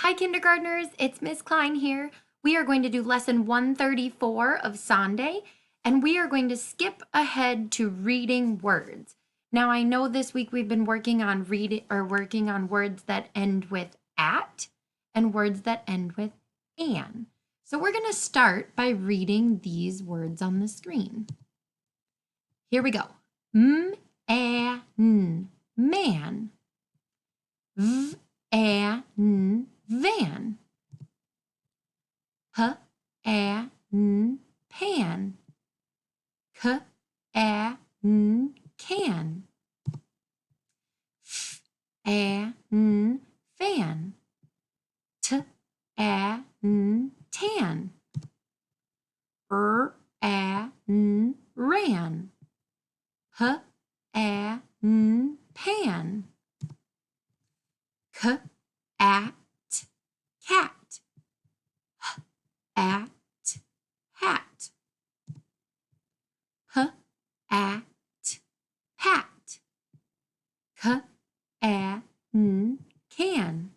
Hi, kindergartners. It's Miss Klein here. We are going to do lesson 134 of Sunday, and we are going to skip ahead to reading words. Now, I know this week we've been working on words that end with at and words that end with an. So we're going to start by reading these words on the screen. Here we go. M-A-N, man. V-A-N, van. P-A-N, pan. K-A-N, can. F-A-N, fan. T-A-N, tan. R-A-N, ran. P-A-N, pan. Cat, cat. At, hat. At, pat. Can, can.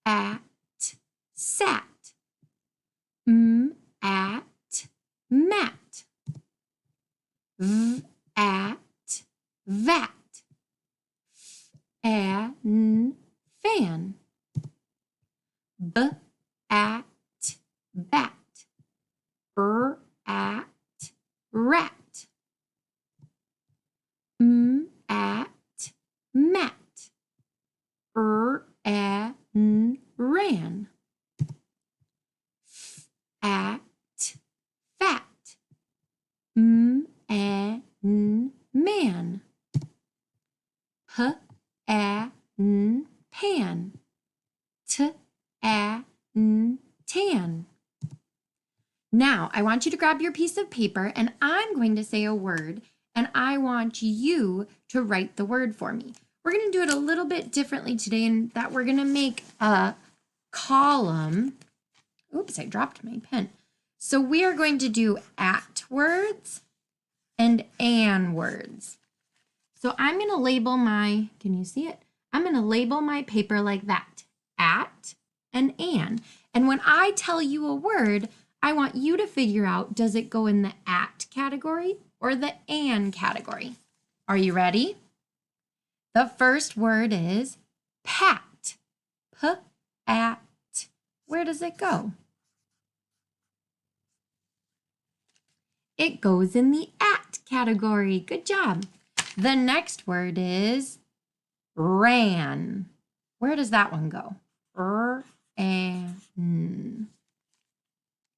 At, sat. At, mat. At, vat. An, fan. At, bat. At, rat. At, mat. An, ran. At, fat. An, man. P-A-N, pan. T-A-N, tan. Now, I want you to grab your piece of paper and I'm going to say a word and I want you to write the word for me. We're going to do it a little bit differently today in that we're going to make a column. Oops, I dropped my pen. So we are going to do at words and an words. So I'm going to label can you see it? I'm going to label my paper like that, at and an. And when I tell you a word, I want you to figure out, does it go in the at category or the an category? Are you ready? The first word is pat. P-at. Where does it go? It goes in the at category. Good job. The next word is ran. Where does that one go? R-A-N.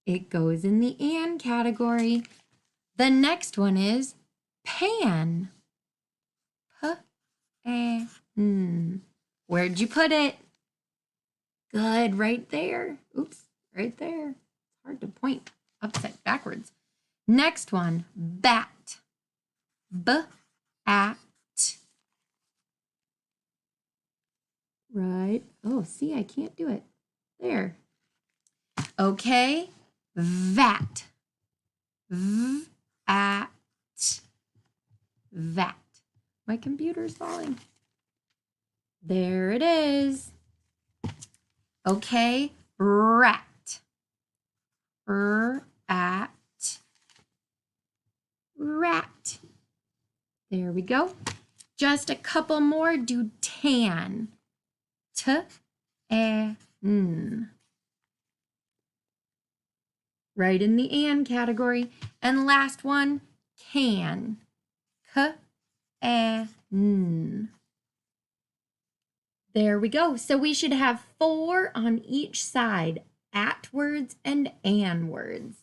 It goes in the an category. The next one is pan. P-A-N. Where'd you put it? Good, right there. Oops, right there. It's hard to point backwards. Next one, bat. B-at. Right. Oh, see, I can't do it. There. Okay. Vat. V-at. Vat. My computer's falling. There it is. Okay. Rat. R-at. Rat. There we go. Just a couple more. Do tan. T-A-N. Right in the an category. And last one, can. K-A-N. There we go. So we should have 4 on each side, at words and an words.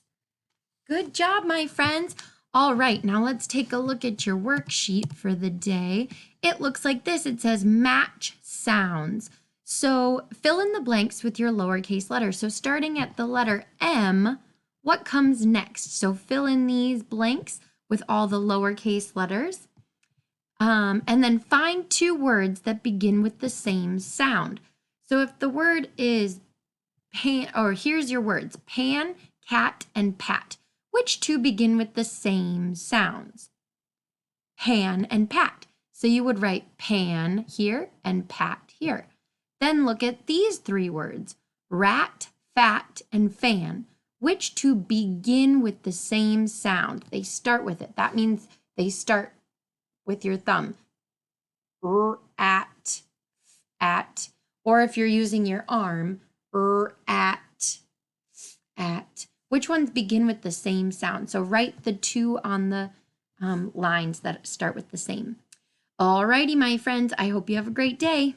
Good job, my friends. All right, now let's take a look at your worksheet for the day. It looks like this. It says match sounds. So fill in the blanks with your lowercase letters. So starting at the letter M, what comes next? So fill in these blanks with all the lowercase letters. And then find 2 words that begin with the same sound. So if the word is pan, or here's your words, pan, cat, and pat. Which 2 begin with the same sounds? Pan and pat. So you would write pan here and pat here. Then look at these 3 words, rat, fat, and fan. Which two begin with the same sound? They start with it. That means they start with your thumb. At. Or if you're using your arm, at. Which ones begin with the same sound? So write the 2 on the lines that start with the same. Alrighty, my friends, I hope you have a great day.